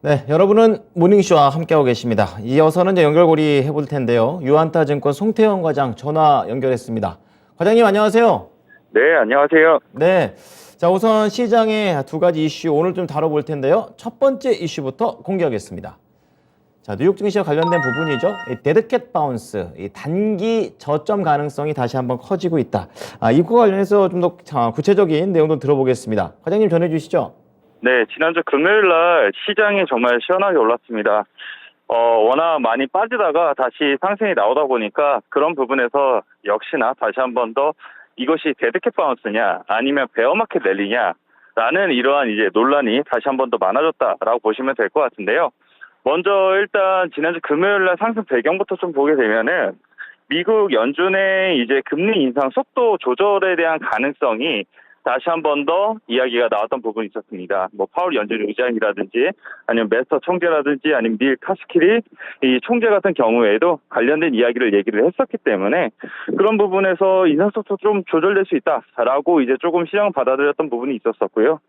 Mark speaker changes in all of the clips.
Speaker 1: 네, 여러분은 모닝쇼와 함께하고 계십니다. 이어서는 이제 연결고리 해볼 텐데요. 유한타증권 송태영 과장 전화 연결했습니다. 과장님 안녕하세요.
Speaker 2: 네, 안녕하세요.
Speaker 1: 네, 자 우선 시장의 두 가지 이슈 오늘 좀 다뤄볼 텐데요. 첫 번째 이슈부터 공개하겠습니다. 자, 뉴욕 증시와 관련된 부분이죠. 이 데드캣 바운스, 이 단기 저점 가능성이 다시 한번 커지고 있다. 이거 관련해서 좀 더 구체적인 내용도 들어보겠습니다. 과장님 전해주시죠.
Speaker 2: 네, 지난주 금요일 날 시장이 정말 시원하게 올랐습니다. 워낙 많이 빠지다가 다시 상승이 나오다 보니까 그런 부분에서 역시나 다시 한번 더 이것이 데드캣 바운스냐 아니면 베어마켓 랠리냐라는 이러한 이제 논란이 다시 한번 더 많아졌다라고 보시면 될 것 같은데요. 먼저 일단 지난주 금요일 날 상승 배경부터 좀 보게 되면은 미국 연준의 이제 금리 인상 속도 조절에 대한 가능성이 다시 한 번 더 이야기가 나왔던 부분이 있었습니다. 뭐 파월 연준 의장이라든지 아니면 메스터 총재라든지 아니면 닐 카스키리 이 총재 같은 경우에도 관련된 이야기를 얘기를 했었기 때문에 그런 부분에서 인상 속도 좀 조절될 수 있다라고 이제 조금 시장을 받아들였던 부분이 있었었고요.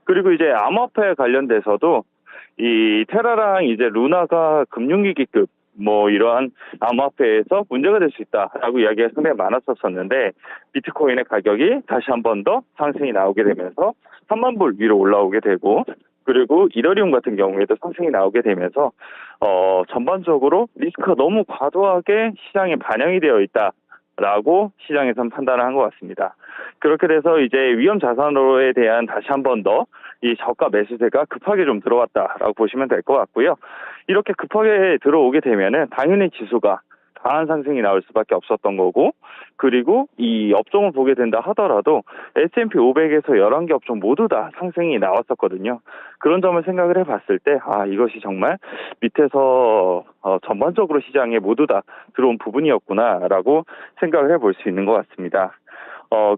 Speaker 2: 그리고 이제 암호화폐 관련돼서도 이 테라랑 이제 루나가 금융위기급 뭐 이러한 암호화폐에서 문제가 될 수 있다라고 이야기가 상당히 많았었는데 비트코인의 가격이 다시 한 번 더 상승이 나오게 되면서 3만 불 위로 올라오게 되고 그리고 이더리움 같은 경우에도 상승이 나오게 되면서 전반적으로 리스크가 너무 과도하게 시장에 반영이 되어 있다라고 시장에서는 판단을 한 것 같습니다. 그렇게 돼서 이제 위험 자산으로에 대한 다시 한 번 더 이 저가 매수세가 급하게 좀 들어왔다라고 보시면 될 것 같고요. 이렇게 급하게 들어오게 되면은 당연히 지수가 강한 상승이 나올 수밖에 없었던 거고 그리고 이 업종을 보게 된다 하더라도 S&P 500에서 11개 업종 모두 다 상승이 나왔었거든요. 그런 점을 생각을 해봤을 때 이것이 정말 밑에서 전반적으로 시장에 모두 다 들어온 부분이었구나라고 생각을 해볼 수 있는 것 같습니다.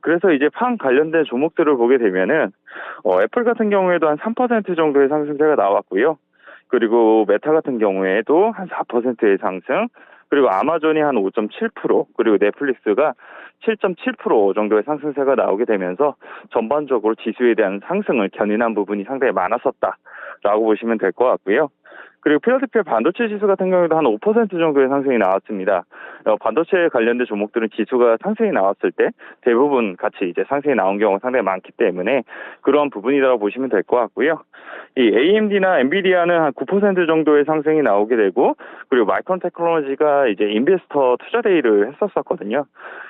Speaker 2: 그래서 이제 판 관련된 종목들을 보게 되면은 애플 같은 경우에도 한 3% 정도의 상승세가 나왔고요. 그리고 메타 같은 경우에도 한 4%의 상승, 그리고 아마존이 한 5.7%, 그리고 넷플릭스가 7.7% 정도의 상승세가 나오게 되면서 전반적으로 지수에 대한 상승을 견인한 부분이 상당히 많았었다라고 보시면 될 것 같고요. 그리고 필라델피아 반도체 지수 같은 경우에도 한 5% 정도의 상승이 나왔습니다. 반도체에 관련된 종목들은 지수가 상승이 나왔을 때 대부분 같이 이제 상승이 나온 경우가 상당히 많기 때문에 그런 부분이라고 보시면 될 것 같고요. 이 AMD나 엔비디아는 한 9% 정도의 상승이 나오게 되고 그리고 마이크론 테크놀로지가 이제 인베스터 투자 데이를 했었거든요.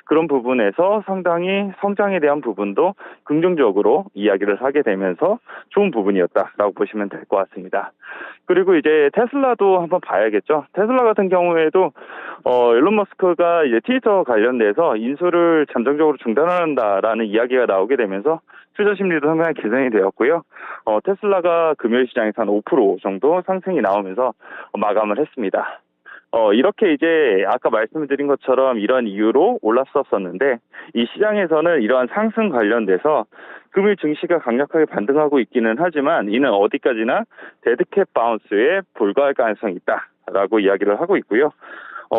Speaker 2: 그런 부분에서 상당히 성장에 대한 부분도 긍정적으로 이야기를 하게 되면서 좋은 부분이었다라고 보시면 될 것 같습니다. 그리고 이제 테슬라도 한번 봐야겠죠. 테슬라 같은 경우에도 일론 머스크가 이제 트위터 관련돼서 인수를 잠정적으로 중단한다라는 이야기가 나오게 되면서 투자 심리도 상당히 개선이 되었고요. 테슬라가 금요일 시장에서 한 5% 정도 상승이 나오면서 마감을 했습니다. 이렇게 이제 아까 말씀드린 것처럼 이런 이유로 올랐었는데 이 시장에서는 이러한 상승 관련돼서 금일 증시가 강력하게 반등하고 있기는 하지만 이는 어디까지나 데드캣 바운스에 불과할 가능성이 있다라고 이야기를 하고 있고요.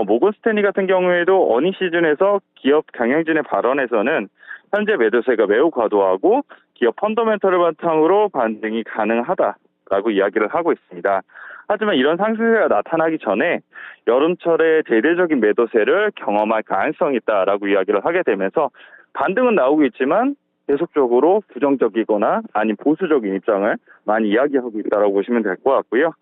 Speaker 2: 모건 스탠리 같은 경우에도 어닝 시즌에서 기업 경영진의 발언에서는 현재 매도세가 매우 과도하고 기업 펀더멘털을 바탕으로 반등이 가능하다라고 이야기를 하고 있습니다. 하지만 이런 상승세가 나타나기 전에 여름철에 대대적인 매도세를 경험할 가능성이 있다라고 이야기를 하게 되면서 반등은 나오고 있지만 계속적으로 부정적이거나 아닌 보수적인 입장을 많이 이야기하고 있다라고 보시면 될 것 같고요.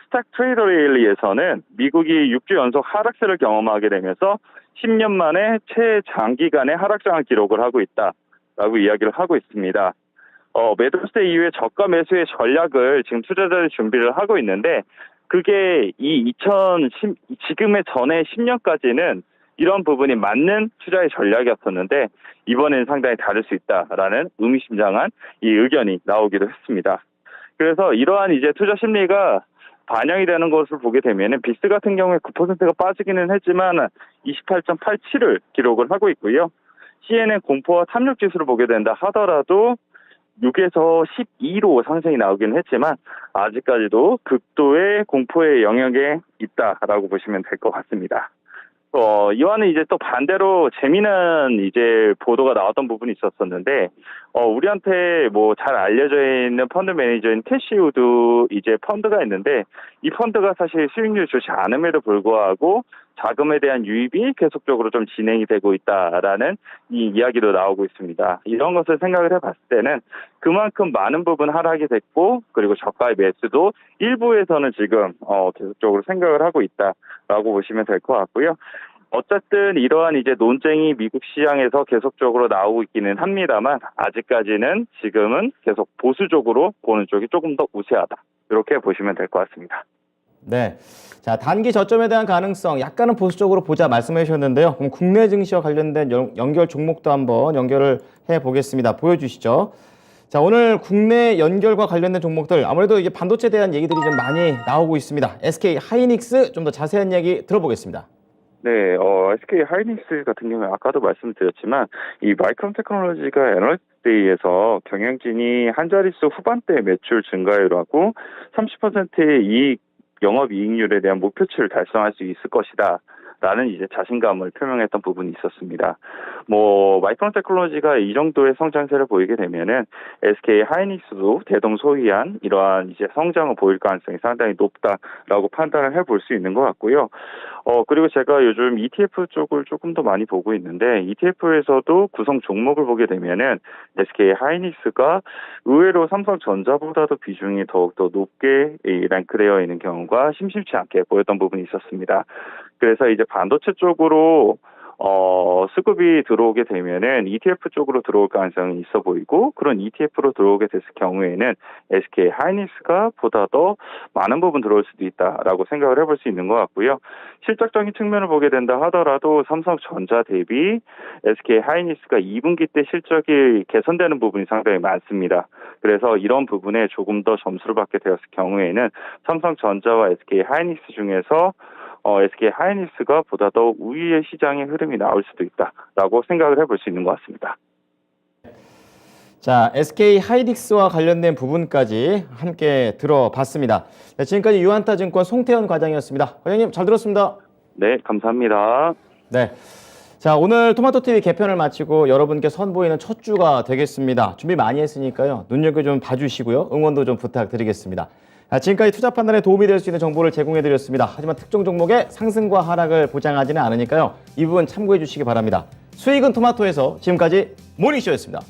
Speaker 2: 스탁 트레이더 데일리에서는 미국이 6주 연속 하락세를 경험하게 되면서 10년 만에 최장기간의 하락장을 기록을 하고 있다라고 이야기를 하고 있습니다. 매도세 이후에 저가 매수의 전략을 지금 투자자들이 준비를 하고 있는데 그게 지금의 전에 10년까지는 이런 부분이 맞는 투자의 전략이었었는데 이번에는 상당히 다를 수 있다라는 의미심장한 이 의견이 나오기도 했습니다. 그래서 이러한 이제 투자 심리가 반영이 되는 것을 보게 되면 빅스 같은 경우에 9%가 빠지기는 했지만 28.87을 기록을 하고 있고요. CNN 공포와 탐욕 지수를 보게 된다 하더라도 6에서 12로 상승이 나오긴 했지만 아직까지도 극도의 공포의 영역에 있다라고 보시면 될 것 같습니다. 이와는 이제 또 반대로 재미난 이제 보도가 나왔던 부분이 있었었는데, 우리한테 뭐 잘 알려져 있는 펀드 매니저인 캐시우드 이제 펀드가 있는데, 이 펀드가 사실 수익률이 좋지 않음에도 불구하고 자금에 대한 유입이 계속적으로 좀 진행이 되고 있다라는 이 이야기도 나오고 있습니다. 이런 것을 생각을 해봤을 때는 그만큼 많은 부분 하락이 됐고, 그리고 저가의 매수도 일부에서는 지금 계속적으로 생각을 하고 있다라고 보시면 될 것 같고요. 어쨌든 이러한 이제 논쟁이 미국 시장에서 계속적으로 나오고 있기는 합니다만, 아직까지는 지금은 계속 보수적으로 보는 쪽이 조금 더 우세하다, 이렇게 보시면 될 것 같습니다.
Speaker 1: 네. 자, 단기 저점에 대한 가능성 약간은 보수적으로 보자 말씀해 주셨는데요. 그럼 국내 증시와 관련된 연결 종목도 한번 연결을 해 보겠습니다. 보여주시죠. 자, 오늘 국내 연결과 관련된 종목들 아무래도 이게 반도체에 대한 얘기들이 좀 많이 나오고 있습니다. SK 하이닉스 좀 더 자세한 얘기 들어보겠습니다.
Speaker 2: 네, SK 하이닉스 같은 경우에 아까도 말씀드렸지만 이 마이크론 테크놀로지가 애널리스트 데이에서 경영진이 한 자릿수 후반대 매출 증가율하고 30%의 영업이익률에 대한 목표치를 달성할 수 있을 것이다 라는 이제 자신감을 표명했던 부분이 있었습니다. 뭐 마이크론 테크놀로지가 이 정도의 성장세를 보이게 되면은 SK 하이닉스도 대동소이한 이러한 이제 성장을 보일 가능성이 상당히 높다라고 판단을 해볼 수 있는 것 같고요. 그리고 제가 요즘 ETF 쪽을 조금 더 많이 보고 있는데, ETF에서도 구성 종목을 보게 되면은 SK 하이닉스가 의외로 삼성전자보다도 비중이 더욱더 높게 랭크되어 있는 경우가 심심치 않게 보였던 부분이 있었습니다. 그래서 이제 반도체 쪽으로 수급이 들어오게 되면은 ETF 쪽으로 들어올 가능성이 있어 보이고, 그런 ETF로 들어오게 됐을 경우에는 SK 하이닉스가 보다 더 많은 부분 들어올 수도 있다라고 생각을 해볼 수 있는 것 같고요. 실적적인 측면을 보게 된다 하더라도 삼성전자 대비 SK 하이닉스가 2분기 때 실적이 개선되는 부분이 상당히 많습니다. 그래서 이런 부분에 조금 더 점수를 받게 되었을 경우에는 삼성전자와 SK 하이닉스 중에서 SK 하이닉스가 보다 더 우위의 시장의 흐름이 나올 수도 있다라고 생각을 해볼 수 있는 것 같습니다.
Speaker 1: 자, SK 하이닉스와 관련된 부분까지 함께 들어봤습니다. 네, 지금까지 유한타증권 송태현 과장이었습니다. 과장님 잘 들었습니다.
Speaker 2: 네, 감사합니다.
Speaker 1: 네. 자, 오늘 토마토TV 개편을 마치고 여러분께 선보이는 첫 주가 되겠습니다. 준비 많이 했으니까요. 눈여겨 좀 봐주시고요. 응원도 좀 부탁드리겠습니다. 지금까지 투자 판단에 도움이 될 수 있는 정보를 제공해드렸습니다. 하지만 특정 종목의 상승과 하락을 보장하지는 않으니까요. 이 부분 참고해 주시기 바랍니다. 수익은 토마토에서 지금까지 모닝쇼였습니다.